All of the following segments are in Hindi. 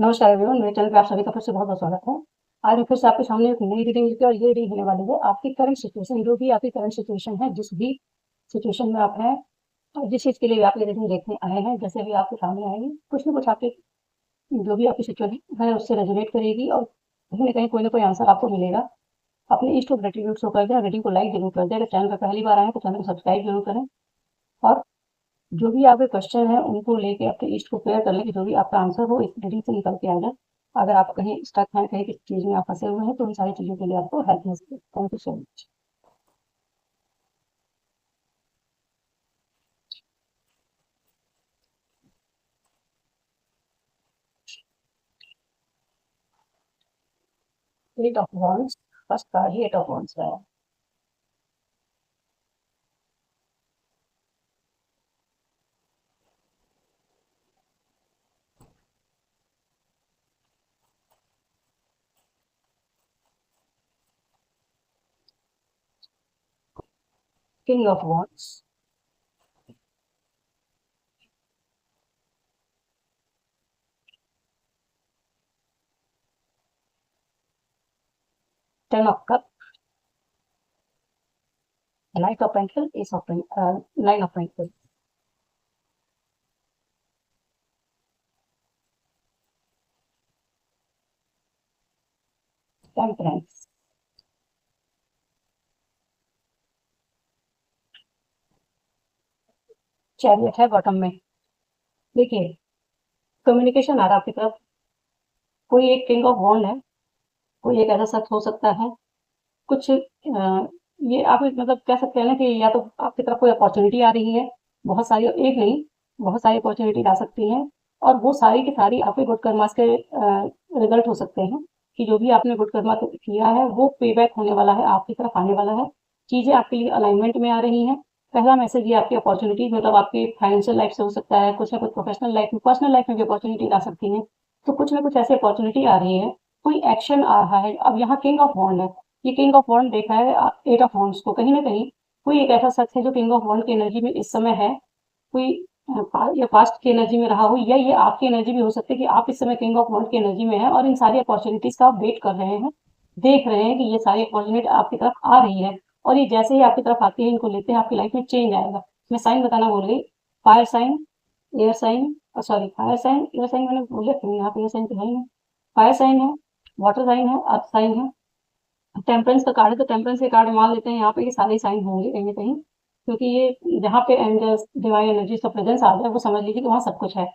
नमस्कार एवरीवन, मेरे चैनल पे आप सभी का फिर से बहुत-बहुत स्वागत है। आज मैं फिर से आपके सामने एक नई रीडिंग लेके और ये रीडिंग होने वाली है आपकी करंट सिचुएशन, जो भी आपकी करंट सिचुएशन है, जिस भी सिचुएशन में आप हैं और जिस चीज़ के लिए भी आप ये रीडिंग देखने आए हैं, जैसे भी आपके सामने आएगी, कुछ न कुछ आपके जो भी आपकी सिचुएशन है उससे रेजोनेट करेगी और कहीं न कहीं कोई न कोई आंसर आपको मिलेगा। अपने इष्ट और ग्रैटिट्यूड शो कर दें, रीडिंग को लाइक ज़रूर कर दें। अगर चैनल पे पहली बार आए हैं तो चैनल को सब्सक्राइब ज़रूर करें और जो भी आपके क्वेश्चन है उनको लेके अपने इष्ट को क्लियर कर लें कि जो भी आपका आंसर हो इस रीडिंग से निकल के आ जाए। अगर आप कहीं स्टक हैं, कहीं किसी चीज़ में आप फंसे हुए हैं तो उन सारी चीज़ों के लिए आपको हेल्प मिल सके। Thank you so much. Eight of wands, first card ही एट ऑफ वॉन्ड्स है। King of wands, ten of cup, knight of pentacles, ace of nine of pentacles, temperance, chariot है बॉटम में। देखिए, कम्युनिकेशन आ रहा है आपकी तरफ। कोई एक किंग ऑफ वॉन्ड है, कोई एक ऐसा शख्स हो सकता है। कुछ ये आप मतलब कह सकते हैं ना कि या तो आपकी तरफ कोई अपॉर्चुनिटी आ रही है, बहुत सारी, एक नहीं, बहुत सारी अपॉर्चुनिटी आ सकती हैं और वो सारी की सारी आपके गुड कर्मास के रिजल्ट हो सकते हैं कि जो भी आपने गुड कर्मा किया है वो पे बैक होने वाला है, आपकी तरफ आने वाला है। चीज़ें आपके लिए अलाइनमेंट में आ रही हैं। पहला मैसेज ये आपकी अपॉर्चुनिटीज मतलब आपकी फाइनेंशियल लाइफ से हो सकता है, कुछ ना कुछ प्रोफेशनल लाइफ में, पर्सनल लाइफ में भी अपॉर्चुनिटीज आ सकती हैं। तो कुछ ना कुछ ऐसी अपॉर्चुनिटी आ रही है, कोई एक्शन आ रहा है। अब यहाँ किंग ऑफ वॉन्ड है, ये किंग ऑफ वॉन्ड देखा है एट ऑफ वॉन्ड्स को। कहीं ना कहीं कोई एक ऐसा शख्स है जो किंग ऑफ वॉन्ड की एनर्जी में इस समय है। कोई या पास्ट की एनर्जी में रहा हो या ये आपकी एनर्जी भी हो सकती है कि आप इस समय किंग ऑफ वॉन्ड की एनर्जी में है और इन सारी अपॉर्चुनिटीज का आप वेट कर रहे हैं, देख रहे हैं कि ये सारी अपॉर्चुनिटी आपकी तरफ आ रही है और ये जैसे ही आपकी तरफ आती है, इनको लेते हैं आपकी लाइफ में चेंज आएगा। मैं साइन बताना भूल गई। Fire sign, air sign, sorry, fire sign, air sign मैंने बोले थे, यहाँ पे एयर साइन तो है ही नहीं। फायर साइन है, वाटर साइन है, अर्थ साइन है। टेम्परेंस का कार्ड है तो टेम्परेंस के कार्ड मान लेते हैं यहाँ पे कि सारे साइन होंगे कहीं ना कहीं, क्योंकि ये जहाँ पे एंजल्स डिवाइन एनर्जी का प्रेजेंस आ जाए वो समझ लीजिए कि वहाँ सब कुछ है।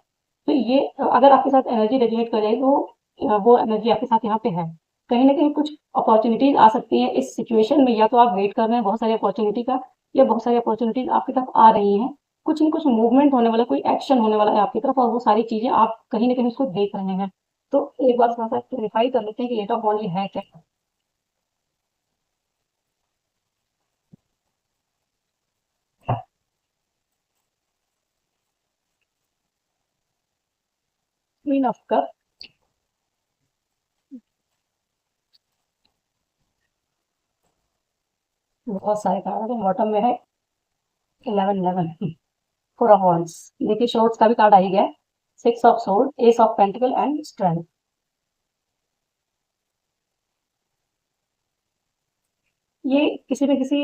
तो ये अगर आपके साथ एनर्जी रेजुलेट कर जाए तो वो एनर्जी आपके साथ यहाँ पे है। कहीं ना कहीं कुछ अपॉर्चुनिटीज आ सकती हैं इस सिचुएशन में, या तो आप वेट कर रहे हैं बहुत सारी अपॉर्चुनिटी का, या बहुत सारी अपॉर्चुनिटीज आपकी तरफ आ रही हैं। कुछ न कुछ मूवमेंट होने वाला, कोई एक्शन होने वाला है आपकी तरफ और वो सारी चीजें आप कहीं ना कहीं उसको देख रहे हैं। तो एक बार थोड़ा सा क्लेरिफाई कर लेते हैं कि एट ऑफ वॉन्ड ये है क्या। क्वीन ऑफ कप, बहुत सारे कार्ड है, बॉटम में है 11 11, फोर ऑफ वॉन्ड्स। देखिए शॉर्ट्स का भी कार्ड आ ही गया। Six of sword, S of pentacle and strength. ये किसी न किसी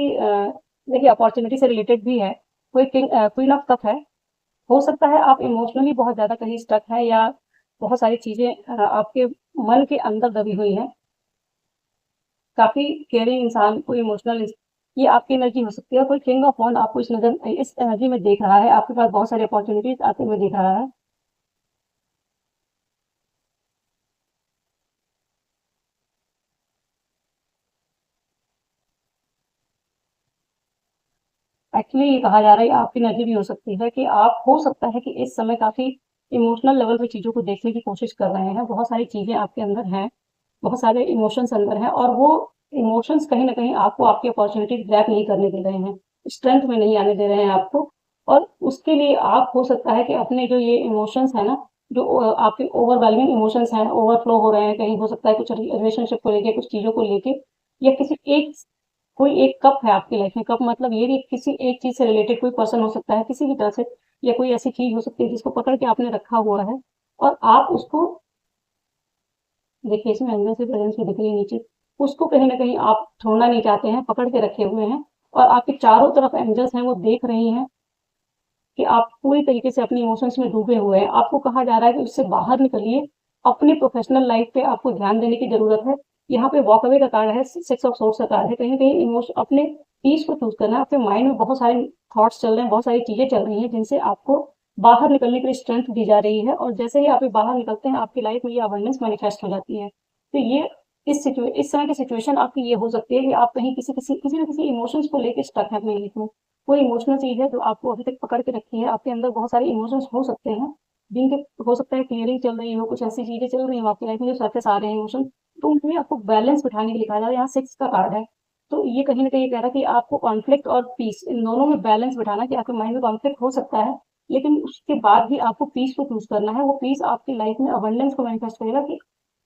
देखिए अपॉर्चुनिटी से रिलेटेड भी है। कोई क्वीन ऑफ कप है, हो सकता है आप इमोशनली बहुत ज्यादा कहीं स्टक है या बहुत सारी चीजें आपके मन के अंदर दबी हुई हैं। काफी केयरिंग इंसान, कोई इमोशनल, ये आपकी एनर्जी हो सकती है। कोई किंग ऑफ वॉन्ड आपको इस एनर्जी में देख रहा है, आपके पास बहुत सारी अपॉर्चुनिटीज आते हुए देख रहा है। एक्चुअली ये कहा जा रहा है, आपकी एनर्जी भी हो सकती है कि आप, हो सकता है कि इस समय काफी इमोशनल लेवल पे चीजों को देखने की कोशिश कर रहे हैं। बहुत सारी चीजें आपके अंदर हैं, बहुत सारे इमोशंस अंदर हैं और वो इमोशंस कहीं ना कहीं आपको आपकी अपॉर्चुनिटी ग्रैब नहीं करने दे रहे हैं, स्ट्रेंथ में नहीं आने दे रहे हैं आपको। और उसके लिए आप, हो सकता है कि अपने जो ये इमोशंस है ना, जो आपके ओवरवेलमिंग इमोशंस हैं, ओवरफ्लो हो रहे हैं, कहीं हो सकता है कुछ रिलेशनशिप को लेके, कुछ चीजों को लेके, या किसी एक, कोई एक कप है आपकी लाइफ में। कप मतलब ये भी किसी एक चीज से रिलेटेड कोई पर्सन हो सकता है किसी भी तरह से, या कोई ऐसी चीज हो सकती है जिसको पकड़ के आपने रखा हुआ है और आप उसको देखिए इसमें अंदर से प्रेजेंस भी दिख रही है नीचे, उसको कहीं ना कहीं आप छोड़ना नहीं चाहते हैं, पकड़ के रखे हुए हैं, और आपके चारों तरफ एंजल्स हैं वो देख रही हैं कि आप पूरी तरीके से अपनी इमोशंस में डूबे हुए हैं। आपको कहा जा रहा है कि उससे बाहर निकलिए, अपनी प्रोफेशनल लाइफ पे आपको ध्यान देने की जरूरत है। यहाँ पे वॉक अवे का कार्ड है, सिक्स ऑफ सोर्ड्स का कार्ड है, कहीं ना कहीं इमोशन अपने पीस को चूज करना है। आपके माइंड में बहुत सारे थॉट्स चल रहे हैं, बहुत सारी चीजें चल रही हैं जिनसे आपको बाहर निकलने के लिए स्ट्रेंथ दी जा रही है, और जैसे ही आप ये बाहर निकलते हैं आपकी लाइफ में ये अबंडेंस मैनिफेस्ट हो जाती है। तो ये इस तरह की सिचुएशन आपकी ये हो सकती है कि आप कहीं किसी न किसी इमोशंस को लेकर स्टक है अपनी लाइफ में। कोई इमोशनल चीज है जो आपको अभी तक पकड़ के रखी है, आपके अंदर बहुत सारे इमोशंस हो सकते हैं जिनके हो सकता है क्लियरिंग चल रही हो, कुछ ऐसी चीजें चल रही हो आपकी लाइफ में जो सरफेस आ रहे हैं इमोशन, तो उनमें आपको बैलेंस बिठाने के लिए कहा जा रहा है। यहाँ सिक्स का कार्ड है, तो ये कहीं ना कहीं ये कह रहा है कि आपको कॉन्फ्लिक्ट और पीस इन दोनों में बैलेंस बिठाना, कि आपके माइंड में कॉन्फ्लिक्ट हो सकता है लेकिन उसके बाद भी आपको पीस को चूज करना है। वो पीस आपकी लाइफ में अबंडेंस को मैनिफेस्ट करेगा। कि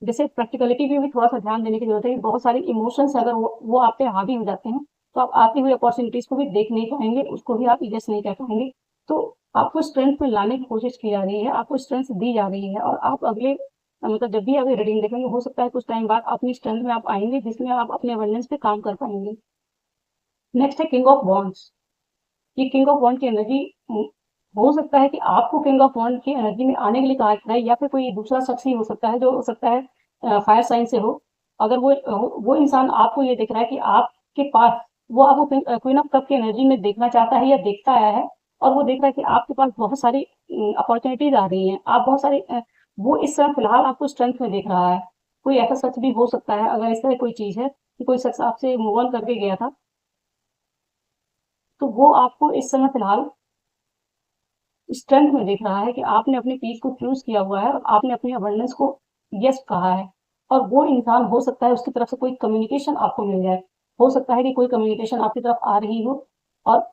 जैसे प्रैक्टिकलिटी में भी थोड़ा सा ध्यान देने की जरूरत है कि बहुत सारे इमोशंस अगर वो आप पे हावी हो जाते हैं तो आप आती हुई अपॉर्चुनिटीज को भी देख नहीं पाएंगे, उसको भी आप यस नहीं कह पाएंगे। तो आपको स्ट्रेंथ में लाने की कोशिश की जा रही है, आपको स्ट्रेंथ दी जा रही है, और आप अगले मतलब जब भी आप ये रीडिंग देखेंगे हो सकता है कुछ टाइम बाद अपनी स्ट्रेंथ में आप आएंगे जिसमें आप अपने अबंडेंस पे काम कर पाएंगे। नेक्स्ट है किंग ऑफ वॉन्ड्स। ये किंग ऑफ वॉन्ड की एनर्जी हो सकता है कि आपको किंग ऑफ वॉन्ड की एनर्जी में आने के लिए कहा जाए, या फिर कोई दूसरा शख्स ही हो सकता है जो हो सकता है फायर साइन से हो। अगर वो इंसान आपको ये दिख रहा है कि आपके पास वो आपको क्वीन ऑफ कप की एनर्जी में देखना चाहता है या देखता आया है, और वो देख रहा है कि आपके पास बहुत सारी अपॉर्चुनिटीज आ रही हैं, आप बहुत सारी वो इस समय फिलहाल आपको स्ट्रेंथ में देख रहा है। कोई ऐसा शख्स भी हो सकता है, अगर इस तरह कोई चीज है कि कोई शख्स आपसे मूव ऑन करके गया था, तो वो आपको इस समय फिलहाल स्ट्रेंथ में देख रहा है कि आपने अपने पीस को चूज किया हुआ है और आपने अपनी अवेयरनेस को यस कहा है। और वो इंसान हो सकता है उसकी तरफ से कोई कम्युनिकेशन आपको मिल जाए, हो सकता है कि कोई कम्युनिकेशन आपकी तरफ आ रही हो, और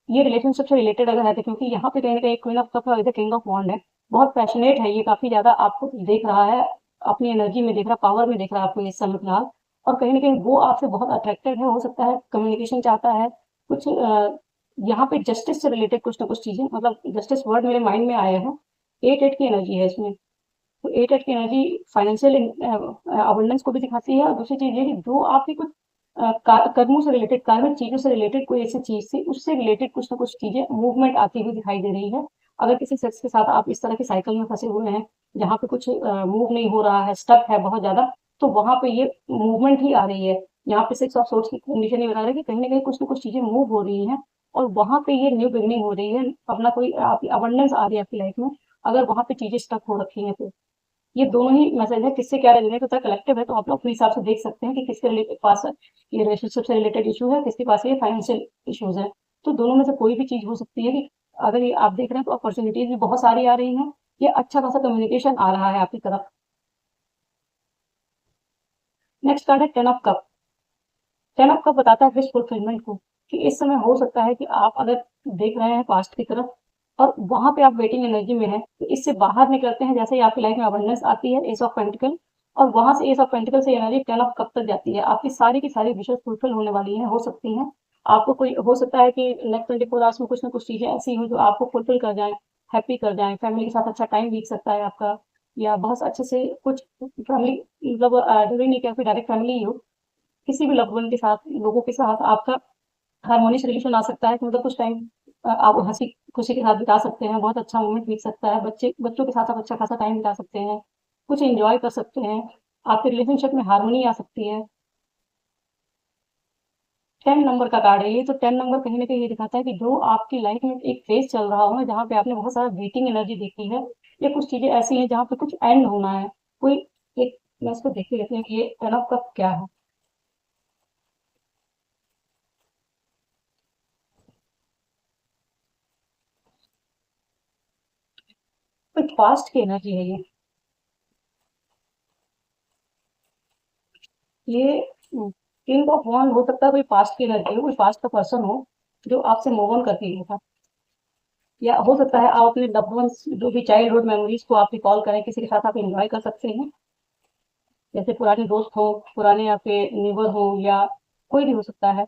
ये रिलेशनशिप से रिलेटेड अगर है तो, क्योंकि यहाँ पे कहीं ना कहीं क्वीन ऑफ कप और किंग ऑफ वॉन्ड है, बहुत पैशनेट है ये, काफी ज्यादा आपको देख रहा है, अपनी एनर्जी में देख रहा है, पावर में देख रहा है आपको इस समय फिलहाल, और कहीं ना कहीं वो आपसे बहुत अट्रैक्टेड है, हो सकता है कम्युनिकेशन चाहता है कुछ यहाँ पे जस्टिस से रिलेटेड कुछ ना कुछ चीजें, मतलब जस्टिस वर्ड मेरे माइंड में आया है। एट एट की एनर्जी है इसमें, तो एट एट की एनर्जी फाइनेंशियल अबंडेंस को भी दिखाती है, और दूसरी चीज ये कि जो आपकी कुछ कर्मों से रिलेटेड, कार्मिक चीजों से रिलेटेड कोई ऐसी चीज थी उससे रिलेटेड कुछ ना कुछ चीजें मूवमेंट आती हुई दिखाई दे रही है। अगर किसी शख्स के साथ आप इस तरह के साइकिल में फंसे हुए हैं जहाँ पे कुछ मूव नहीं हो रहा है, स्टक है बहुत ज्यादा, तो वहां पे ये मूवमेंट ही आ रही है। यहाँ पे सिक्स ऑफ सोर्स की कंडीशन ये बता रहा है कि कहीं ना कुछ चीजें मूव हो रही हैं, और वहां पे ये न्यू बिगनिंग हो रही है, अपना कोई आपकी अबंडेंस आ रही है आपकी लाइफ में, अगर वहां पे चीजें स्टक हो रखी हैं तो। ये दोनों ही मैसेज है, किससे क्या रेजोनेट होता है कलेक्टिव है, तो आप लोग अपने हिसाब से देख सकते हैं कि किसके पास ये रिलेशनशिप से रिलेटेड इशू है, किसके पास ये फाइनेंशियल इश्यूज है। तो दोनों में से कोई भी चीज हो सकती है कि अगर ये आप देख रहे हैं तो अपॉर्चुनिटीज भी बहुत सारी आ रही हैं, ये अच्छा खासा कम्युनिकेशन आ रहा है आपकी तरफ। नेक्स्ट कार्ड है ten of cup. Ten of cup बताता है विश फुलफिलमेंट को, कि इस समय हो सकता है कि आप अगर देख रहे हैं पास्ट की तरफ और वहां पे आप वेटिंग एनर्जी में है, तो इससे बाहर निकलते हैं जैसे ही आपकी लाइफ में अबंडेंस आती है, एस ऑफ पेंटिकल, और वहां से एस ऑफ पेंटिकल से एनर्जी टेन ऑफ कप तक जाती है, आपकी सारी की सारी विशेष फुलफिल होने वाली है, हो सकती हैं। आपको कोई हो सकता है कि नेक्स्ट 24 आवर्स में कुछ ना कुछ चीजें ऐसी हो जो आपको फुलफिल कर जाए, हैप्पी कर जाए, फैमिली के साथ अच्छा टाइम बीत सकता है आपका, या बहुत अच्छे से कुछ फैमिली, मतलब जरूरी नहीं कि आपकी डायरेक्ट फैमिली ही हो, किसी भी लव्ड वन के साथ, लोगों के साथ आपका हार्मोनियस रिलेशन आ सकता है, कि मतलब कुछ टाइम आप हंसी खुशी के साथ बिता सकते हैं, बहुत अच्छा मोमेंट बीत सकता है, बच्चों के साथ आप अच्छा खासा टाइम बिता सकते हैं, कुछ एंजॉय कर सकते हैं, आपके रिलेशनशिप में हार्मोनी आ सकती है। 10 नंबर का कार्ड है ये, तो 10 नंबर कहीं ना कहीं ये दिखाता है कि जो आपकी लाइफ में एक फेज चल रहा हो ना, जहाँ पे आपने बहुत सारा वेटिंग एनर्जी देखी है, या कुछ चीजें ऐसी हैं जहाँ पे कुछ एंड होना है, कोई एक, मैं इसको देखते रहती हूँ कि ये टेन ऑफ कप क्या है। कोई पास्ट की एनर्जी है ये किंग ऑफ वॉन्ड हो सकता है कोई पास्ट की एनर्जी हो, कोई पास्ट का पर्सन हो जो आपसे मूव ऑन करके गया था, या हो सकता है आप अपने लव्ड वंस जो भी चाइल्डहुड मेमोरीज को आप रिकॉल करें, किसी के साथ आप एंजॉय कर सकते हैं, जैसे पुराने दोस्त हो, पुराने आपके नेबर हो, या कोई भी हो सकता है,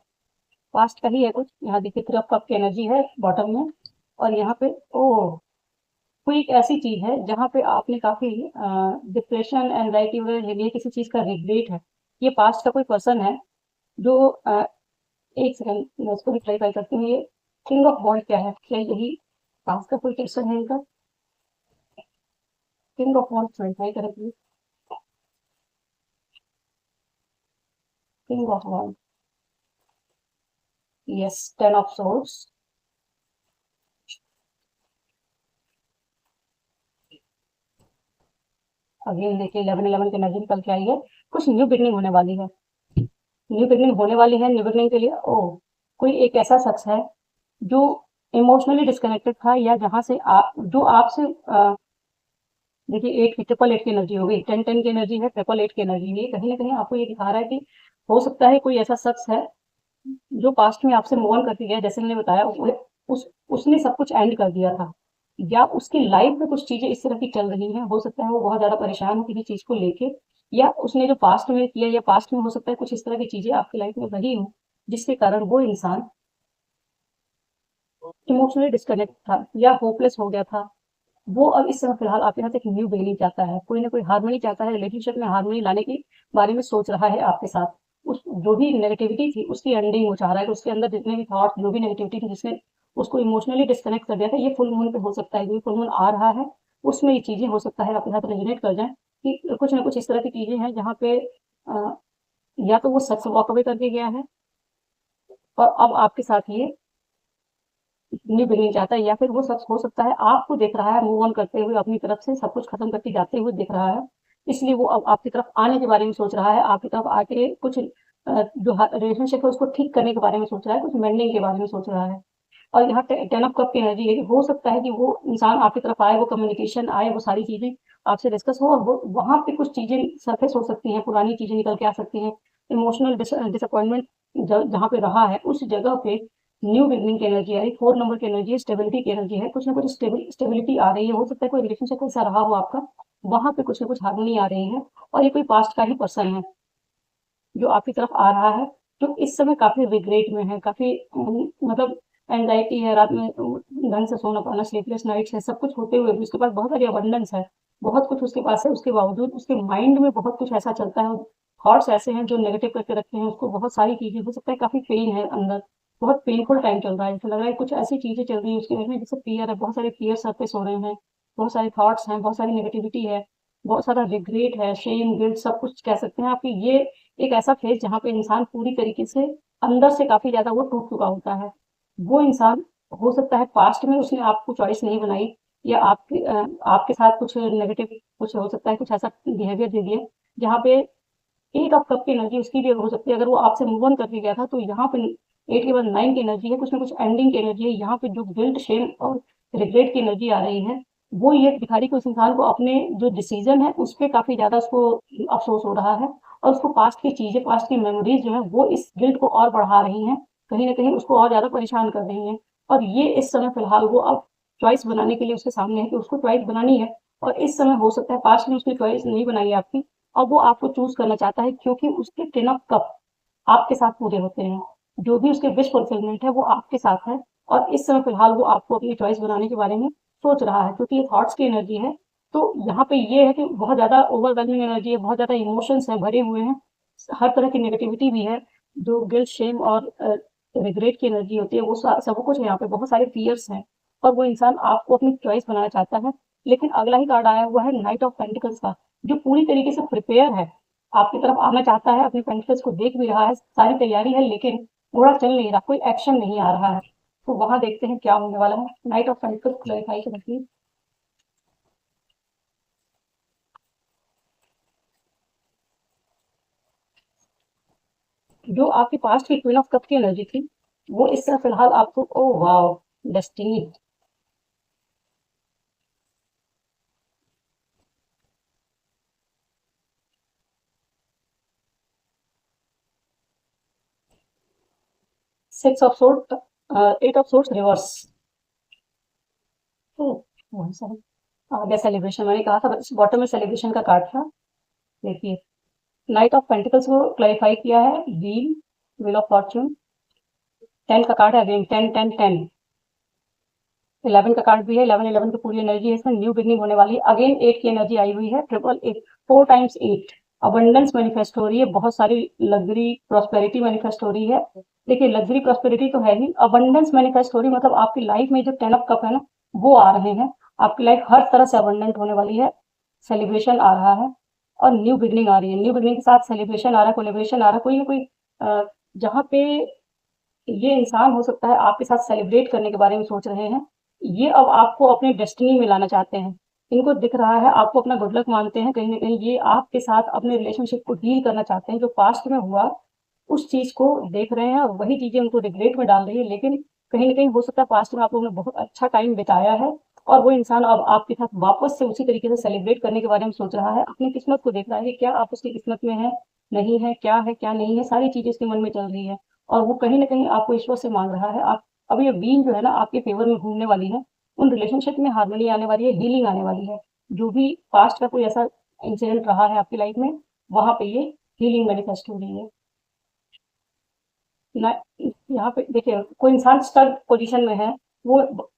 पास्ट का ही है कुछ। यहाँ देखिए थ्री ऑफ कप की एनर्जी है बॉटम में, और यहाँ पे ओ कोई एक ऐसी चीज है जहाँ पे आपने काफी डिप्रेशन, एंजाइटी वगैरह ले लिया, किसी चीज का रिग्रेट है। ये पास्ट का कोई पर्सन है जो एक सेकंड मैं इसको भी क्लैरिफाई करती हूँ। ये किंग ऑफ वॉन्ड क्या है? क्या यही पास्ट का कोई पर्सन है इनका? किंग ऑफ वॉन्ड क्लैरिफाई करें please. King of wand, yes, 10 of swords. Again देखिए 11 की एनर्जी निकल के आई है। कुछ न्यू बिगनिंग होने वाली है। न्यू बिगनिंग होने वाली है। न्यू बिगनिंग के लिए कोई एक ऐसा शख्स है जो इमोशनली डिस्कनेक्टेड था, या जहां से आप जो आपसे देखिए 8 की ट्रिपल 8 की एनर्जी हो गई, 10 की एनर्जी है, ट्रिपल 8 की एनर्जी है। कहीं ना कहीं आपको ये दिखा रहा है कि हो सकता है कोई ऐसा शख्स है जो पास्ट में आपसे मूव ऑन करके गया, जैसे मैंने बताया उसने सब कुछ एंड कर दिया था, या उसकी लाइफ में कुछ चीजें इस तरह की चल रही हैं। हो सकता है वो बहुत ज्यादा परेशान हो किसी चीज को लेके, या उसने जो पास्ट में किया, या पास्ट में हो सकता है कुछ इस तरह की चीजें आपकी लाइफ में रही हो जिसके कारण वो इंसान इमोशनली डिस्कनेक्ट था या होपलेस हो गया था। वो अब इस समय फिलहाल आपके साथ एक न्यू बिगिनिंग चाहता है। कोई ना कोई हार्मनी चाहता है, रिलेशनशिप में हार्मनी लाने के बारे में सोच रहा है आपके साथ। उस जो भी नेगेटिविटी थी उसकी एंडिंग वो चाह रहा है कि उसके अंदर जितने भी थॉट, जो भी नेगेटिविटी थी जिसने उसको इमोशनली डिस्कनेक्ट कर दिया था, ये फुल मून पे हो सकता है। जो फुल मून आ रहा है उसमें ये चीजें हो सकता है आपके साथ रेजोनेट कर जाए कि कुछ ना कुछ इस तरह की चीजें हैं जहाँ पे या तो वो सच वॉक अवे करके गया है और अब आपके साथ ये न्यू बिगिनिंग चाहता है, या फिर वो शख्स हो सकता है आपको देख रहा है मूव ऑन करते हुए, अपनी तरफ से सब कुछ खत्म करके जाते हुए दिख रहा है। इसलिए वो अब आपकी तरफ आने के बारे में सोच रहा है, आपकी तरफ आके कुछ जो रिलेशनशिप है उसको ठीक करने के बारे में सोच रहा है, कुछ मेंडिंग के बारे में सोच रहा है। और यहाँ 10 ऑफ कप की एनर्जी है कि हो सकता है कि वो इंसान आपकी तरफ आए, वो कम्युनिकेशन आए, वो सारी चीजें आपसे डिस्कस हो, और वो वहां पे कुछ चीजें सरफेस हो सकती हैं, पुरानी चीजें निकल के आ सकती हैं। इमोशनल डिसअपॉइंटमेंट जहाँ पे रहा है उस जगह पे न्यू बिगनिंग की एनर्जी आ रही है। 4 नंबर की एनर्जी है, स्टेबिलिटी की एनर्जी है। कुछ ना कुछ स्टेबिलिटी आ रही है। हो सकता है कोई रिलेशनशिप ऐसा रहा हो आपका, वहां पे कुछ ना कुछ हार्मनी आ रही है, और ये कोई पास्ट का ही पर्सन है जो आपकी तरफ आ रहा है, जो इस समय काफी रिग्रेट में है, काफी मतलब एंजाइटी है, रात में ढंग से सोना पाना, स्लीपलेस नाइट्स है, सब कुछ होते हुए भी उसके पास बहुत सारी अबंडेंस है, बहुत कुछ उसके पास है, उसके बावजूद उसके माइंड में बहुत कुछ ऐसा चलता है, थॉट्स ऐसे हैं जो नेगेटिव करके रखे हैं उसको। बहुत सारी चीजें, हो सकता है काफी पेन है अंदर, बहुत पेनफुल टाइम चल रहा है, ऐसा लग रहा है कुछ ऐसी चीजें चल रही है उसके में, जैसे फियर है, बहुत सारे फियर सरफेस हो रहे हैं, बहुत सारे थॉट्स हैं, बहुत सारी नेगेटिविटी है, बहुत सारा रिग्रेट है, शेम, गिल्ट, सब कुछ कह सकते हैं आपकी। ये एक ऐसा फेज जहाँ पे इंसान पूरी तरीके से अंदर से काफी ज्यादा वो टूट चुका होता है। वो इंसान हो सकता है पास्ट में उसने आपको चॉइस नहीं बनाई, या आपके साथ कुछ नेगेटिव, कुछ हो सकता है कुछ ऐसा बिहेवियर दे दिया जहाँ पे 8 ऑफ कप की एनर्जी उसकी भी हो सकती है। अगर वो आपसे मूव ऑन करके गया था तो यहाँ पे 8 के बाद 9 की एनर्जी है, कुछ ना कुछ एंडिंग की एनर्जी है। यहाँ पे जो गिल्ट, शेम और रिग्रेट की एनर्जी आ रही है, वो ये दिखा रही है कि उस इंसान को अपने जो डिसीजन है उस पर काफी ज्यादा उसको अफसोस हो रहा है, और उसको पास्ट की चीजें, पास्ट की मेमोरीज जो है वो इस गिल्ट को और बढ़ा रही हैं, कहीं ना कहीं उसको और ज्यादा परेशान कर रही हैं। और ये इस समय फिलहाल वो अब चॉइस बनाने के लिए उसके सामने है कि उसको चॉइस बनानी है, और इस समय हो सकता है पास्ट में उसने चॉइस नहीं बनाई आपकी, और वो आपको चूज करना चाहता है, क्योंकि उसके 10 ऑफ कप आपके साथ पूरे होते हैं। जो भी उसके विश फुलफिलमेंट है वो आपके साथ है, और इस समय फिलहाल वो आपको अपनी चॉइस बनाने के बारे में सोच रहा है, क्योंकि ये थॉट्स की एनर्जी है। तो यहाँ पे ये है कि बहुत ज्यादा ओवरवेलमिंग एनर्जी है, बहुत ज्यादा इमोशंस है, भरे हुए हैं, हर तरह की नेगेटिविटी भी है, जो गिल्ट, शेम और रिग्रेट की एनर्जी होती है, वो सब कुछ है यहाँ पे, बहुत सारे फियर्स हैं, और वो इंसान आपको अपनी चॉइस बनाना चाहता है। लेकिन अगला ही कार्ड आया हुआ है नाइट ऑफ पेंटिकल्स का, जो पूरी तरीके से प्रिपेयर है, आपकी तरफ आना चाहता है, अपने पेंटिकल्स को देख भी रहा है, सारी तैयारी है, लेकिन घोड़ा चल नहीं रहा, कोई एक्शन नहीं आ रहा है। तो वहां देखते हैं क्या होने वाला है। नाइट ऑफ पेंटिकल्स क्लैरिफाई करें। जो आपकी पास्ट की क्वीन ऑफ कप की एनर्जी थी, वो इस समय फिलहाल आपको, oh wow, destiny, 6 of sword, 8 of swords reverse. वही सही आ गया सेलिब्रेशन, मैंने कहा था बॉटम में सेलिब्रेशन का कार्ड था। देखिए नाइट ऑफ पेंटिकल्स को क्लैरिफाई किया है व्हील, व्हील ऑफ फॉर्च्यून, 10 का कार्ड है अगेन, 10 10 10, 11 का कार्ड भी है, 11 की पूरी एनर्जी है, इसमें न्यू बिगनिंग होने वाली है। अगेन 8 की एनर्जी आई हुई है, 888, 4 टाइम्स 8, अबंडेंस मैनिफेस्ट हो रही है, बहुत सारी लग्जरी प्रॉस्पेरिटी मैनिफेस्ट हो रही है। देखिए लग्जरी प्रॉस्पेरिटी तो है ही, अबंडेंस मैनिफेस्ट हो रही है, मतलब आपकी लाइफ में जो 10 ऑफ कप है ना वो आ रहे हैं, आपकी लाइफ हर तरह से अबंडेंट होने वाली है, सेलिब्रेशन आ रहा है और न्यू बिगनिंग आ रही है। न्यू बिगनिंग के साथ सेलिब्रेशन आ रहा है, कोलेब्रेशन आ रहा है, कोई ना कोई जहाँ पे ये इंसान हो सकता है आपके साथ सेलिब्रेट करने के बारे में सोच रहे हैं, ये अब आपको अपने डेस्टिनी में लाना चाहते हैं। इनको दिख रहा है आपको अपना गुड लक मानते हैं, कहीं ना कहीं ये आपके साथ अपने रिलेशनशिप को डील करना चाहते हैं, जो पास्ट में हुआ उस चीज को देख रहे हैं और वही चीजें उनको रिग्रेट में डाल रही है। लेकिन कहीं ना कहीं हो सकता है पास्ट में आप लोगों ने बहुत अच्छा टाइम बिताया है और वो इंसान अब आपके साथ वापस से उसी तरीके से सेलिब्रेट करने के बारे में सोच रहा है, अपनी किस्मत को देख रहा है कि क्या आप उसकी किस्मत में है क्या नहीं है, सारी चीजें उसके मन में चल रही है और वो कहीं ना कहीं आपको ईश्वर से मांग रहा है। आप अब ये बीन जो है ना आपके फेवर में घूमने वाली है, उन रिलेशनशिप में हार्मनी आने वाली है, हीलिंग आने वाली है। जो भी पास्ट का कोई ऐसा इंसिडेंट रहा है आपकी लाइफ में, वहां पे ये हीलिंग मैनिफेस्ट हो रही है ना। यहाँ पे देखिए कोई इंसान स्टक पोजीशन में है, वो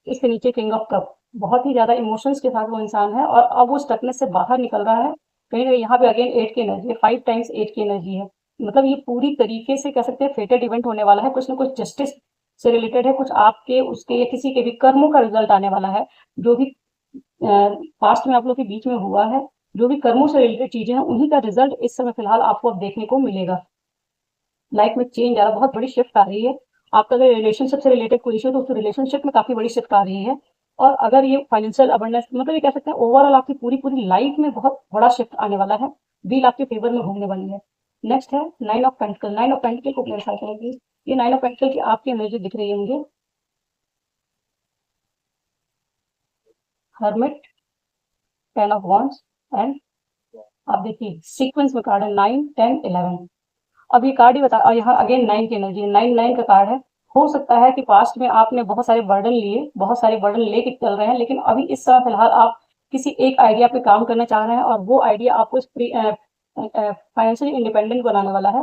इसके नीचे किंग ऑफ कप, बहुत ही ज्यादा इमोशंस के साथ वो इंसान है और अब वो स्टकनेस से बाहर निकल रहा है। कहीं ना कहीं यहाँ पे अगेन 8 की एनर्जी है, 5 टाइम्स 8 की एनर्जी है, मतलब ये पूरी तरीके से कह सकते हैं फेटेड इवेंट होने वाला है, कुछ ना कुछ जस्टिस से रिलेटेड है, कुछ आपके उसके या किसी के भी कर्मों का रिजल्ट आने वाला है। जो भी पास्ट में आप लोग के बीच में हुआ है, जो भी कर्मों से रिलेटेड चीजें हैं, उन्हीं का रिजल्ट इस समय फिलहाल आपको अब देखने को मिलेगा। लाइफ में चेंज आ रहा है, बहुत बड़ी शिफ्ट आ रही है। आपका अगर रिलेशनशिप से रिलेटेड कोई इशू है तो उस रिलेशनशिप में काफी बड़ी शिफ्ट आ रही है। और अगर ये फाइनेंशियल अबंडेंस, मतलब ये कह सकते हैं ओवरऑल आपकी पूरी पूरी लाइफ में बहुत बड़ा शिफ्ट आने वाला है, व्हील आपके फेवर में घूमने वाली है। नेक्स्ट है 9 ऑफ पेंटिकल। 9 ऑफ पेंटिकल को क्लियर करेंगे, ये 9 ऑफ पेंटिकल की आपकी एनर्जी दिख रही होंगे, हर्मिट, 10 ऑफ वॉन्ड्स एंड आप देखिए सीक्वेंस में कार्ड है 9, 10, 11। अब ये कार्ड ही बता, और यहाँ अगेन 9 की एनर्जी है, 9 का कार्ड है। हो सकता है कि पास्ट में आपने बहुत सारे बर्डन लिए, बहुत सारे बर्डन लेके चल रहे हैं, लेकिन अभी इस समय फिलहाल आप किसी एक आइडिया पे काम करना चाह रहे हैं और वो आइडिया आपको फाइनेंशियली इंडिपेंडेंट बनाने वाला है।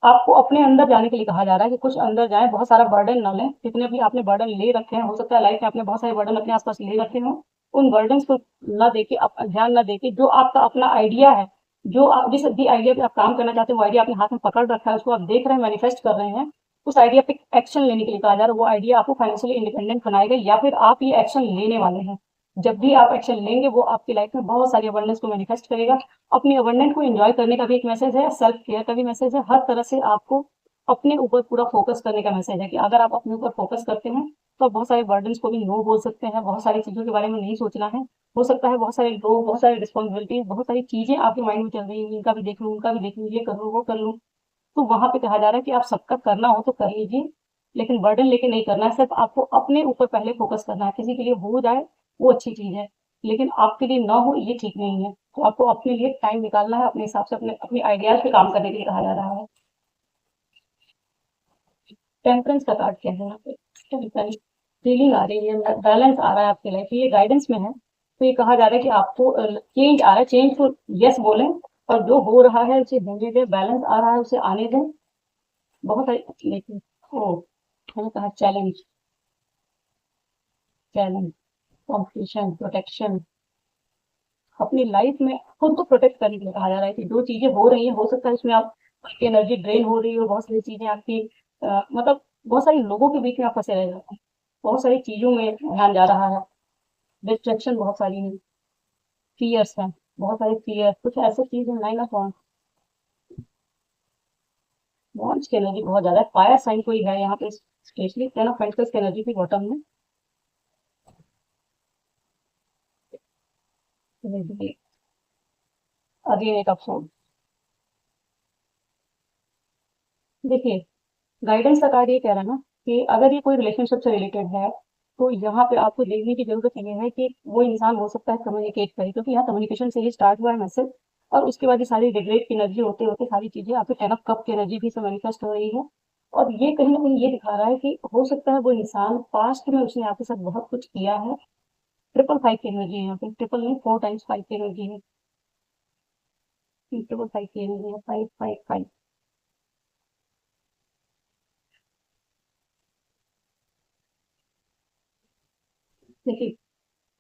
आपको अपने अंदर जाने के लिए कहा जा रहा है कि कुछ अंदर जाएं, बहुत सारा बर्डन ना लें, जितने भी आपने बर्डन ले रखे हैं, हो सकता है लाइफ में आपने बहुत सारे बर्डन अपने आसपास ले रखे हों, उन बर्डन को ना देके, ध्यान ना देके, जो आपका अपना आइडिया है, जो आप जिस भी आइडिया पे आप काम करना चाहते हैं, वो आइडिया अपने हाथ में पकड़ रखा है, उसको आप देख रहे हैं, मैनिफेस्ट कर रहे हैं, उस आइडिया पे एक्शन लेने के लिए कहा जा रहा है। वो आइडिया आपको फाइनेंशियली इंडिपेंडेंट बनाएगा या फिर आप ये एक्शन लेने वाले हैं। जब भी आप एक्शन लेंगे वो आपकी लाइफ में बहुत सारी अबंडेंस को मैनिफेस्ट करेगा। अपनी अबंडेंस को एंजॉय करने का भी एक मैसेज है, सेल्फ केयर का भी मैसेज है, हर तरह से आपको अपने ऊपर पूरा फोकस करने का मैसेज है कि अगर आप अपने ऊपर फोकस करते हैं तो आप बहुत सारे बर्डन्स को भी नो बोल सकते हैं, बहुत सारी चीजों के बारे में नहीं सोचना है। हो सकता है बहुत सारे लोग, बहुत सारी रिस्पॉन्सिबिलिटीज, बहुत सारी चीजें आपके माइंड में चल रही हैं, इनका भी देख लूँ, उनका भी देख लूँ, ये कर लूँ, वो कर लूँ। तो वहां पे कहा जा रहा है कि आप सबका करना हो तो कर लीजिए, लेकिन बर्डन लेके नहीं करना है, सिर्फ आपको अपने ऊपर पहले फोकस करना है। किसी के लिए हो जाए वो अच्छी चीज है, लेकिन आपके लिए ना हो ये ठीक नहीं है। तो आपको अपने लिए टाइम निकालना है, अपने हिसाब से अपने अपनी आइडियाज पे काम करने के लिए कहा जा रहा है। टेम्परेंस का कार्ड क्या है यहाँ पे? टेम्परेंस, फीलिंग आ रही है, बैलेंस आ रहा है आपकी लाइफ, ये गाइडेंस में है। तो ये कहा जा रहा है कि आपको चेंज आ रहा है, चेंज को यस बोलें और जो हो रहा है उसे होने दें, बैलेंस आ रहा है उसे आने दें। बहुत सारी लेकिन ओ, मैंने कहा चैलेंज, चैलेंज, कॉम्पिटिशन, प्रोटेक्शन, अपनी लाइफ में खुद को प्रोटेक्ट करने के लिए कहा जा रहा है कि जो चीजें हो रही है, हो सकता है इसमें आपकी एनर्जी ड्रेन हो रही हो, बहुत सारी चीजें आपकी मतलब बहुत सारे लोगों के बीच में आप फंसे रह जाते हैं, बहुत सारी चीजों में ध्यान जा रहा है, डिस्ट्रैक्शन बहुत सारी है, फियर्स हैं, बहुत सारे फियर, कुछ ऐसे चीज है। 9 ऑफ वॉन्ड्स की एनर्जी बहुत ज्यादा है, फायर साइन कोई है यहाँ पे, स्पेशली 10 ऑफ पेंटिकल्स की एनर्जी भी बॉटम में। Again 8 of swords. देखिए गाइडेंस का कार्ड ये कह रहा है ना कि अगर ये कोई रिलेशनशिप से रिलेटेड है तो यहाँ पे आपको देखने की जरूरत ये है कि वो इंसान हो सकता है कम्युनिकेट करे, क्योंकि यहाँ कम्युनिकेशन से ही स्टार्ट हुआ है मैसेज, और उसके बाद ये सारी रिग्रेट की एनर्जी होते होते सारी चीजें आपके 10 ऑफ कप की एनर्जी भी से मैनिफेस्ट हो रही है। और ये कहीं ना कहीं ये दिखा रहा है कि हो सकता है वो इंसान पास्ट में उसने आपके साथ बहुत कुछ किया है। 555 की एनर्जी है यहाँ पे, ट्रिपल नहीं, 4 टाइम्स 5 की एनर्जी है, 555 की एनर्जी है, 555। देखिए,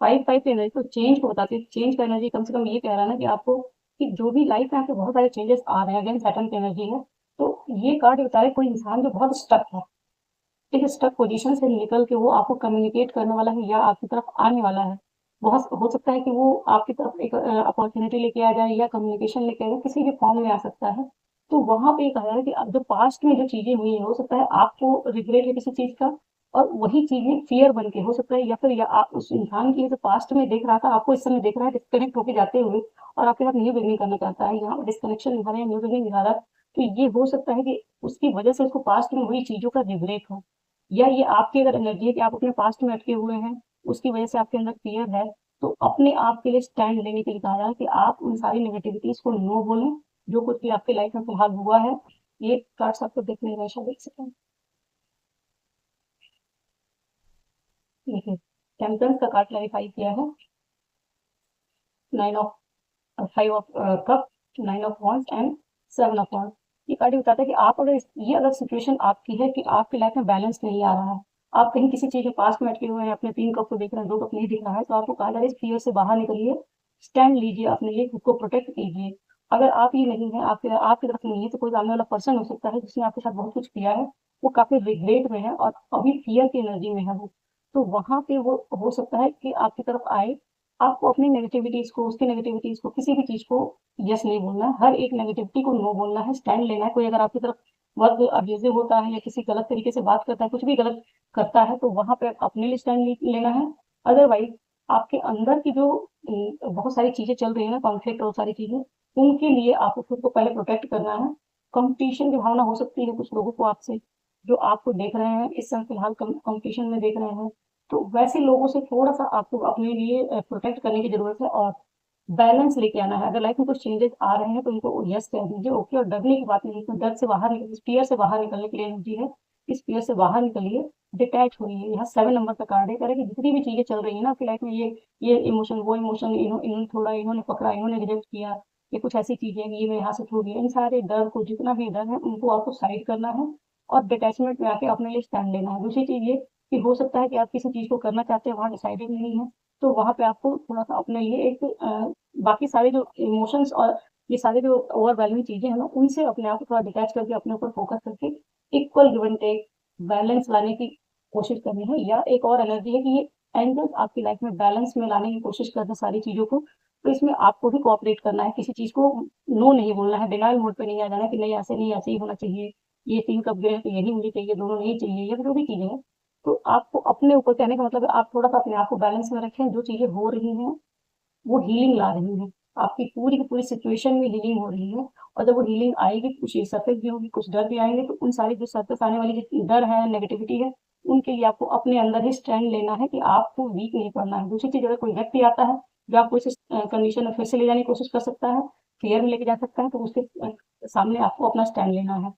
5-5 की एनर्जी तो चेंज को बताती है। चेंज का एनर्जी कम से कम ये कह रहा है ना कि आपको कि जो भी लाइफ में आपके बहुत सारे चेंजेस आ रहे हैं, अगेन सैटर्न की एनर्जी है। तो ये कार्ड बता रहा है कोई इंसान जो बहुत स्टक है, एक स्टक पोजीशन से निकल के वो आपको कम्युनिकेट करने वाला है या आपकी तरफ आने वाला है। बहुत हो सकता है कि वो आपकी तरफ एक अपॉर्चुनिटी लेके आ जाए या कम्युनिकेशन लेके आ जाए, किसी भी फॉर्म में आ सकता है। तो वहाँ पे कहा जा रहा है कि अब जो पास्ट में जो चीज़ें हुई हैं, हो सकता है आपको रिग्रेट है किसी चीज़ का, और वही चीज़ें फ़ियर बन के हो सकता है, या फिर या आप उस इंसान के लिए जो पास्ट में देख रहा था, आपको इस समय देख रहा है डिस्कनेक्ट होके जाते हुए, और आपके साथ न्यू बिगिनिंग करना चाहता है। यहाँ डिस्कनेक्शन दिखा रहे हैं, न्यू बिगिनिंग दिखा रहा है। तो ये हो सकता है कि उसकी वजह से उसको पास्ट में हुई चीज़ों का रिग्रेट हो, या ये आपकी अगर एनर्जी है कि आप अपने पास्ट में अटके हुए हैं, उसकी वजह से आपके अंदर फियर है, तो अपने आप के लिए स्टैंड लेने के लिए कहा जा रहा है कि आप उन सारी नेगेटिविटीज को नो बोलें, जो कुछ भी आपकी लाइफ में फिलहाल हुआ है। ये कार्ड्स आपको देखने में हमेशा देख सकें। देखिए, टेम्परेंस का कार्ड क्लैरिफाई किया है, 9 of 5 of cup, 9 of wands and 7 of wands. ये कार्ड ये बताता है कि आप अगर ये अगर सिचुएशन आपकी है कि आपकी लाइफ में बैलेंस नहीं आ रहा है, आप कहीं किसी चीज़ में पास में अटके हुए हैं, अपने 3 कप को देख रहे हैं, 2 कप नहीं दिख रहा है, तो आपको कहा जा रहा है इस फियर से बाहर निकलिए, स्टैंड लीजिए अपने लिए, खुद को प्रोटेक्ट कीजिए। अगर आप ये नहीं है, आपके आपकी तरफ नहीं है, तो कोई सामने वाला पर्सन हो सकता है जिसने आपके साथ बहुत कुछ किया है, वो काफ़ी रिग्रेट में है और अभी फियर की एनर्जी में है वो। तो वहाँ पे वो हो सकता है कि आपकी तरफ आए। आपको अपनी नेगेटिविटीज़ को, उसकी नेगेटिविटीज़ को, किसी भी चीज़ को यस नहीं बोलना है, हर एक नेगेटिविटी को नो बोलना है, स्टैंड लेना है। कोई अगर आपकी तरफ बहुत अब्यूज़िव होता है या किसी गलत तरीके से बात करता है, कुछ भी गलत करता है, तो वहाँ पे अपने लिए स्टैंड लेना है। अदरवाइज़ आपके अंदर की जो बहुत सारी चीज़ें चल रही है ना, कॉन्फ्लिक्ट और सारी चीज़ें, उनके लिए आपको खुद को पहले प्रोटेक्ट करना है। कॉम्पिटिशन की भावना हो सकती है कुछ लोगों को आपसे, जो आपको देख रहे हैं इस समय फिलहाल कॉम्पिटिशन में देख रहे हैं। तो वैसे लोगों से थोड़ा-सा आपको अपने लिए प्रोटेक्ट करने की ज़रूरत है, और बैलेंस लेके आना है। अगर लाइफ में कुछ चेंजेस आ रहे हैं तो उनको यस कह दीजिए, ओके, और डरने की बात नहीं है। इसमें डर से बाहर निकल, इस फ़ियर से बाहर निकलने के लिए एनर्जी है। इस फ़ियर से बाहर निकलिए, डिटैच होइए। यहाँ 7 नंबर का कार्ड है, कह रहा है कि जितनी भी चीज़ें चल रही हैं ना आपकी लाइफ में, ये इमोशन, वो इमोशन, इन्होंने छोड़ा, इन्होंने पकड़ा, इन्होंने रिजेक्ट किया, ये कुछ ऐसी चीज़ें हैं कि ये मेरे हाथ से छूट गया। इन सारे डर को, जितना भी डर है, उनको आपको साइड करना है और डिटैचमेंट में आके अपने लिए स्टैंड लेना है। दूसरी चीज़ ये कि हो सकता है कि आप किसी चीज़ को करना चाहते हैं, वहाँ डिसाइडेड नहीं है, तो वहाँ पे आपको थोड़ा-सा अपने लिए एक बाकी सारे जो इमोशंस और ये सारे जो ओवरवेलमिंग चीज़ें हैं ना, उनसे अपने आप को थोड़ा डिटैच करके अपने ऊपर फोकस करके equal give and take balance लाने की कोशिश करनी है। या एक और एनर्जी है कि ये एंगल्स आपकी लाइफ में बैलेंस में लाने की कोशिश कर रहे हैं सारी चीज़ों को, तो इसमें आपको भी कोऑपरेट करना है। किसी चीज़ को नो नहीं बोलना है, डिनायल मोड पे नहीं आ जाना कि नहीं ऐसे नहीं, ऐसे ही होना चाहिए, ये 3 कप गए हैं तो यही मुझे चाहिए, दोनों नहीं चाहिए, या फिर जो भी चीज़ें हैं। तो आपको अपने ऊपर, कहने का मतलब है आप थोड़ा-सा अपने आप को बैलेंस में रखें। जो चीज़ें हो रही हैं वो हीलिंग ला रही है। आपकी पूरी की पूरी सिचुएशन में हीलिंग हो रही है, और जब वो हीलिंग आएगी, कुछ ये सरफेस भी होगी, कुछ डर भी आएँगे, तो उन सारी जो सरफेस आने वाली जो डर है, नेगेटिविटी है, उनके लिए आपको अपने अंदर ही स्टैंड लेना है कि आपको वीक नहीं पड़ना है। दूसरी चीज़, अगर कोई व्यक्ति आता है, जो आपको इस कंडीशन में फिर से ले जाने की कोशिश कर सकता है, फ़ियर में लेके जा सकता है, तो उसके सामने आपको अपना स्टैंड लेना है।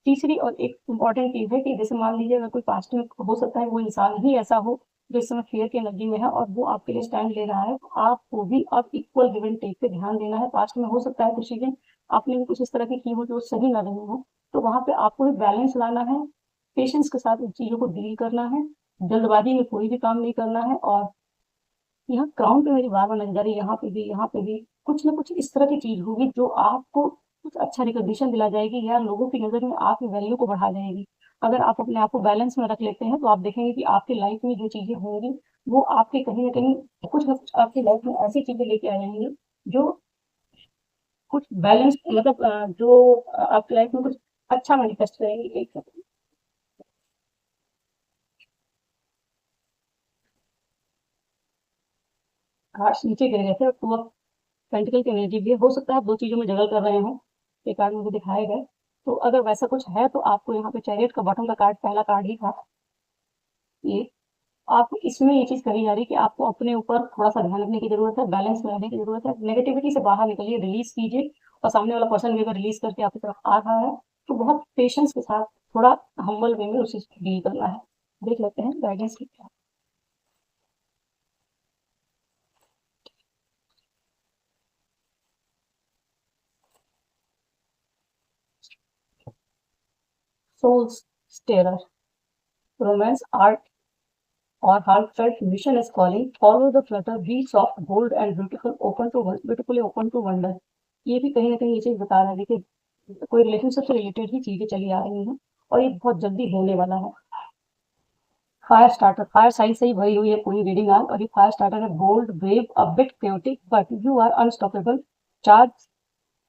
तीसरी और एक इम्पॉर्टेंट चीज़ है कि जैसे मान लीजिए अगर कोई पास्ट में, हो सकता है वो इंसान ही ऐसा हो जो इस समय फ़ियर की एनर्जी में है और वो आपके लिए स्टैंड ले रहा है, तो आपको भी अब इक्वल गिव एंड टेक पे ध्यान देना है। पास्ट में हो सकता है कुछ चीज़ें आपने भी कुछ इस तरह की हो जो सही ना रही हो, तो वहाँ पे आपको भी बैलेंस लाना है, पेशेंस के साथ उन चीज़ों को डील करना है, जल्दबाजी में कोई भी काम नहीं करना है। और यहाँ क्राउन पे मेरी बार-बार नज़र जा रही है, यहाँ पे भी कुछ ना कुछ इस तरह की चीज़ होगी जो आपको कुछ अच्छा रिकॉग्निशन दिला जाएगी या लोगों की नज़र में आपकी वैल्यू को बढ़ा जाएगी। अगर आप अपने आप को बैलेंस में रख लेते हैं, तो आप देखेंगे कि आपकी लाइफ में जो चीज़ें होंगी, वो आपके कहीं न कहीं कुछ न कुछ आपकी लाइफ में ऐसी चीज़ें लेके आ जाएँगी, जो कुछ बैलेंस मतलब जो आपकी लाइफ में कुछ अच्छा मैनिफेस्ट करेंगी। एक सेकंड, काश नीचे गिर गए थे, और 2 ऑफ पेंटिकल की एनर्जी भी है। हो सकता है आप 2 चीज़ों में जगल कर रहे हों, ये कार्ड मुझे दिखाए गए। तो अगर वैसा कुछ है, तो आपको यहाँ पे चैरियट का बॉटम का कार्ड, पहला कार्ड ही था ये। आपको इसमें ये चीज़ कही जा रही है कि आपको अपने ऊपर थोड़ा-सा ध्यान रखने की ज़रूरत है, बैलेंस में रहने की ज़रूरत है, नेगेटिविटी से बाहर निकलिए, रिलीज़ कीजिए, और सामने वाला पर्सन भी अगर रिलीज़ करके आपकी तरफ आ रहा है, तो बहुत पेशेंस के साथ थोड़ा हम्बल वे में उस चीज़ को डील करना है। देख लेते हैं गाइडेंस क्या है। Souls stirrer, romance, art or heartfelt mission is calling, follow the flutter, be soft, bold and beautifully open to wonder. ये भी कहीं ना कहीं ये चीज बता रहा है, देखिए कोई रिलेशनशिप से रिलेटेड ही चीजें चली आ रही हैं और ये बहुत जल्दी होने वाला है। फायर स्टार्टर, फायर साइन से ही भरी हुई है पूरी रीडिंग आज, और ये फायर स्टार्टर है, bold, brave, a bit chaotic, but you are unstoppable, charge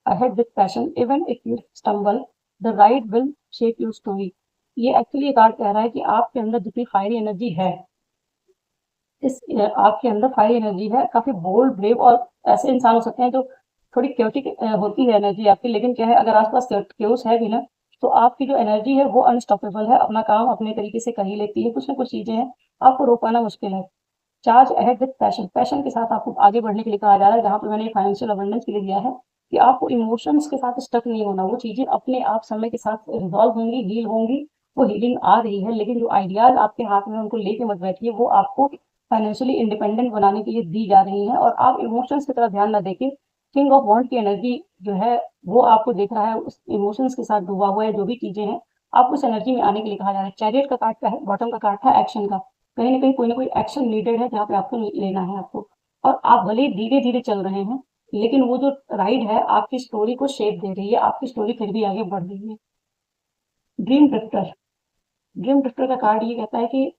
ahead with passion, even if you stumble, the ride will shape your story. ये एक्चुअली कार्ड कह रहा है कि आपके अंदर जितनी फायरी एनर्जी है, आपके अंदर फायरी एनर्जी है, काफी बोल्ड, ब्रेव, और ऐसे इंसान हो सकते हैं जो थोड़ी क्योटिक होती है एनर्जी आपकी, लेकिन क्या है, अगर आसपास क्योस है भी ना, तो आपकी जो एनर्जी है वो अनस्टॉपेबल है, अपना काम अपने तरीके से कर ही लेती है, कुछ ना कुछ चीजें हैं, आपको रोक पाना मुश्किल है। Charge ahead with passion, passion के साथ आपको आगे बढ़ने के लिए कहा जा रहा है, जहां पर मैंने फाइनेंशियल अबंडेंस के लिए दिया है कि आपको इमोशंस के साथ स्टक नहीं होना, वो चीजें अपने आप समय के साथ रिजॉल्व होंगी, हील होंगी, वो हीलिंग आ रही है, लेकिन जो आइडियाज आपके हाथ में उनको लेके मत बैठिए, वो आपको फाइनेंशियली इंडिपेंडेंट बनाने के लिए दी जा रही है, और आप इमोशंस की तरफ ध्यान ना देके, किंग ऑफ वॉन्ड की एनर्जी जो है वो आपको देख रहा है, उस इमोशंस के साथ डूबा हुआ है, जो भी चीजें हैं आपको उस एनर्जी में आने के लिए कहा जा रहा है। चैरियट का कार्ड का है, बॉटम का कार्ड था एक्शन का, कहीं ना कहीं कोई एक्शन नीडेड है जहाँ पे आपको लेना है आपको, और आप भले ही धीरे धीरे चल रहे हैं, लेकिन वो जो राइड है आपकी स्टोरी को शेप दे रही है, आपकी स्टोरी फिर भी आगे बढ़ रही है। ड्रीम ड्रिफ्टर, ड्रीम ड्रिफ्टर का कार्ड ये कहता है कि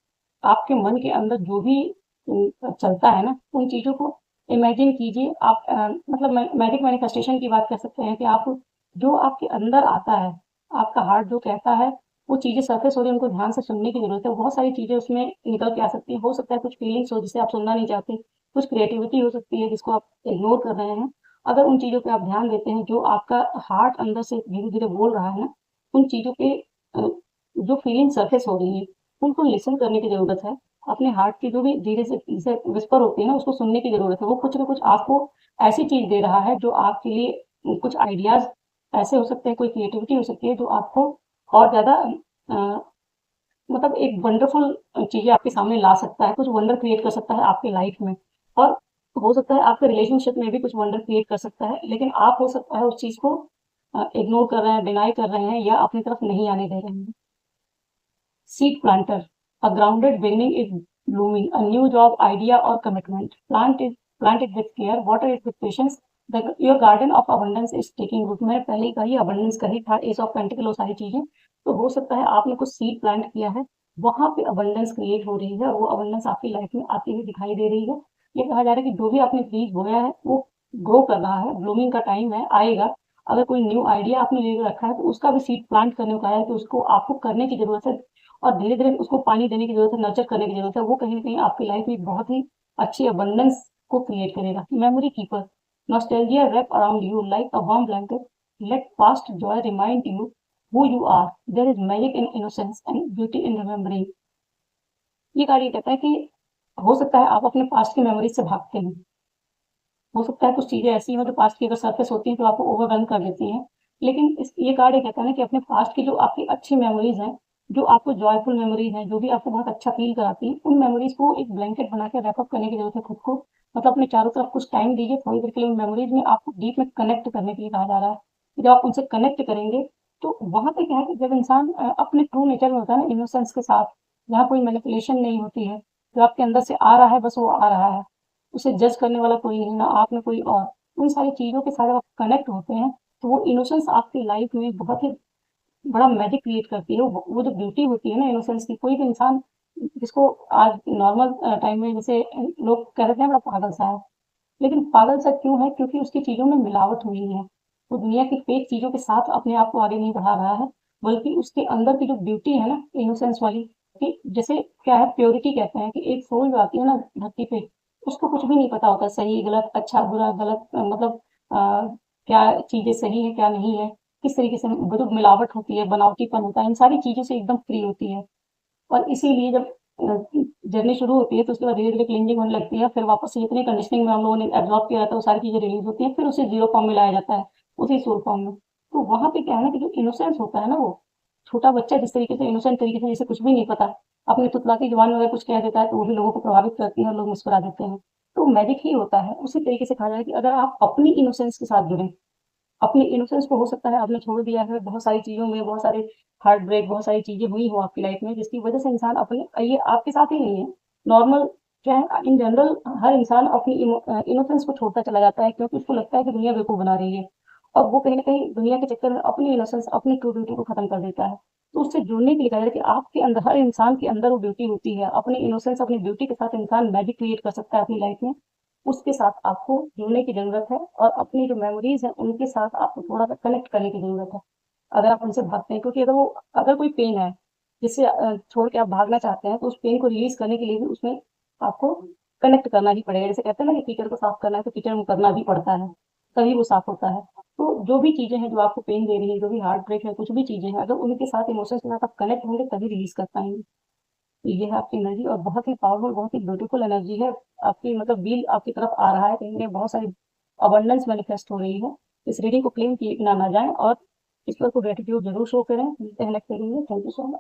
आपके मन के अंदर जो भी चलता है ना, उन चीजों को इमेजिन कीजिए आप, मतलब मैजिक मैनिफेस्टेशन की बात कर सकते हैं कि आप जो आपके अंदर आता है, आपका हार्ट जो कहता है, वो चीजें सरफेस हो रही है, उनको ध्यान से सुनने की जरूरत है, बहुत सारी चीजें उसमें निकल के आ सकती है, हो सकता है कुछ फीलिंग्स हो जिसे आप सुनना नहीं चाहते, कुछ क्रिएटिविटी हो सकती है जिसको आप इग्नोर कर रहे हैं, अगर उन चीजों पे आप ध्यान देते हैं, जो आपका हार्ट अंदर से धीरे धीरे बोल रहा है ना, उन चीजों पे जो फीलिंग सरफेस हो रही है, उनको लिसन करने की जरूरत है, अपने हार्ट की जो भी धीरे से जैसे विस्पर होती है ना, उसको सुनने की जरूरत है, वो कुछ ना कुछ आपको ऐसी चीज दे रहा है जो आपके लिए कुछ आइडियाज ऐसे हो सकते हैं, कोई क्रिएटिविटी हो सकती है जो आपको और ज्यादा मतलब एक वंडरफुल चीजें आपके सामने ला सकता है, कुछ वंडर क्रिएट कर सकता है आपकी लाइफ में, और हो सकता है आपके रिलेशनशिप में भी कुछ वंडर क्रिएट कर सकता है, लेकिन आप हो सकता है उस चीज को इग्नोर कर रहे हैं, डिनाई कर रहे हैं, या अपनी तरफ नहीं आने दे रहे हैं। Seed planter. A grounded beginning is blooming. A new job, idea or commitment. Plant it with care. Water it with patience. Your garden of abundance is taking root. मैंने पहले ही कही abundance कही था, एस ऑफ पेंटिकल, वो सारी चीजें, तो हो सकता है आपने कुछ सीड प्लांट किया है, वहां पे abundance क्रिएट हो रही है, और वो abundance आपकी लाइफ में आती हुई दिखाई दे रही है। ये कहा जा रहा है कि जो भी आपने बीज बोया है वो ग्रो कर रहा है, ब्लूमिंग का टाइम है, आएगा। अगर कोई न्यू आइडिया आपने ले रखा है तो उसका भी सीड प्लांट करने को कहा है कि उसको आपको करने की जरूरत है, और धीरे धीरे उसको पानी देने की जरूरत है, नर्चर करने की जरूरत है, वो कहीं ना कहीं आपकी लाइफ में बहुत ही अच्छी अबंडेंस को क्रिएट करेगा। Memory keeper, nostalgia wrap around you like a warm blanket, let past joy remind you who you are, there is magic in innocence and beauty in remembering. ये कार्य कहता है कि हो सकता है आप अपने पास्ट की मेमोरीज से भागते हैं, हो सकता है कुछ चीजें ऐसी हो जो पास्ट की अगर सरफेस होती हैं तो आपको ओवरवेल्म कर देती हैं, लेकिन ये कार्ड ये कहता है ना कि अपने पास्ट की जो आपकी अच्छी मेमोरीज हैं, जो आपको जॉयफुल मेमोरीज हैं, जो भी आपको बहुत अच्छा फील कराती हैं, उन मेमोरीज को एक ब्लैंकेट बना के रैपअप करने की जरूरत है खुद को, मतलब अपने चारों तरफ कुछ टाइम दीजिए थोड़ी देर के लिए, उन मेमोरीज में आपको डीप में कनेक्ट करने के लिए कहा जा रहा है, कि जब आप उनसे कनेक्ट करेंगे तो वहां पे क्या है कि जब इंसान अपने ट्रू नेचर में होता है ना, इनोसेंस के साथ, जहाँ कोई मैनिपुलेशन नहीं होती है, जो आपके अंदर से आ रहा है बस वो आ रहा है, उसे जज करने वाला कोई नहीं, ना आप में कोई और, उन सारी चीजों के साथ जब आप कनेक्ट होते हैं, तो वो इनोसेंस आपकी लाइफ में बहुत ही बड़ा मैजिक क्रिएट करती है, वो जो ब्यूटी होती है ना इनोसेंस की, कोई भी इंसान जिसको आज नॉर्मल टाइम में जैसे लोग कह देते हैं बड़ा पागल सा है, लेकिन पागल सा क्यों है, क्योंकि उसकी चीजों में मिलावट हुई है, वो दुनिया की फेक चीजों के साथ अपने आप को आगे नहीं बढ़ा रहा है, बल्कि उसके अंदर की जो ब्यूटी है ना इनोसेंस वाली, कि जैसे क्या है, प्योरिटी कहते हैं, कि एक सोल जो आती है ना धरती पे, उसको कुछ भी नहीं पता होता सही गलत, अच्छा बुरा गलत, मतलब क्या चीजें सही है क्या नहीं है, किस तरीके से मतलब मिलावट होती है, बनावटीपन होता है, इन सारी चीजों से एकदम फ्री होती है, और इसीलिए जब जर्नी शुरू होती है तो उसके बाद धीरे धीरे क्लिंजिंग होने लगती है, फिर वापस से जितनी कंडीशनिंग में हम लोगों ने एब्जॉर्ब किया था वो सारी चीजें रिलीज होती हैं, फिर उसे जीरो फॉर्म में लाया जाता है, उसी सोल फॉर्म में। तो वहां पे क्या है ना कि जो इनोसेंस होता है ना, वो छोटा बच्चा जिस तरीके से इनोसेंट तरीके से, जिसे कुछ भी नहीं पता, अपनी तुतलाती जुबान में अगर कुछ कह देता है तो वो भी लोगों को प्रभावित करती है और लोग मुस्कुरा देते हैं, तो मैजिक ही होता है। उसी तरीके से कहा जाए कि अगर आप अपनी इनोसेंस के साथ जुड़े, अपनी इनोसेंस को, हो सकता है आपने छोड़ दिया है बहुत सारी चीजों में, बहुत सारे हार्ट ब्रेक, बहुत सारी चीजें हुई हो आपकी लाइफ में जिसकी वजह से इंसान अपने, ये आपके साथ ही नहीं है, नॉर्मल क्या है, इन जनरल हर इंसान अपनी इनोसेंस को छोड़ता चला जाता है, क्योंकि उसको लगता है कि दुनिया बेवकूफ बना रही है, और वो कहीं ना कहीं दुनिया के चक्कर में अपनी इनोसेंस, अपनी ट्रू ब्यूटी को खत्म कर देता है। तो उससे जुड़ने के लिए कहा जाए कि आपके अंदर, हर इंसान के अंदर वो ब्यूटी होती है, अपनी इनोसेंस, अपनी ब्यूटी के साथ इंसान मैजिक क्रिएट कर सकता है अपनी लाइफ में। उसके साथ आपको जुड़ने की जरूरत है, और अपनी जो मेमोरीज है उनके साथ आपको थोड़ा सा कनेक्ट करने की जरूरत है। अगर आप उनसे भागते हैं, क्योंकि अगर कोई पेन है जिससे छोड़ के आप भागना चाहते हैं, तो उस पेन को रिलीज करने के लिए भी उसमें आपको कनेक्ट करना ही पड़ेगा। जैसे कहते हैं ना कि कीचड़ को साफ करना है तो कीचड़ में करना भी पड़ता है, तभी वो साफ होता है। तो जो भी चीजें हैं जो आपको पेन दे रही है, जो भी हार्ट ब्रेक है, कुछ भी चीजें हैं, अगर उनके साथ इमोशंस के साथ आप कनेक्ट होंगे तभी रिलीज कर पाएंगे। तो ये है आपकी एनर्जी, और बहुत ही पावरफुल, बहुत ही ब्यूटीफुल एनर्जी है आपकी। मतलब व्हील आपकी तरफ आ रहा है, कहीं ना कहीं बहुत सारी अबंडेंस मैनिफेस्ट हो रही है। इस रीडिंग को क्लेम किए बिना ना जाएं, और इस पर को ग्रेटिट्यूड जरूर शो करें। मिलते हैं नेक्स्ट रीडिंग में। Thank you so much.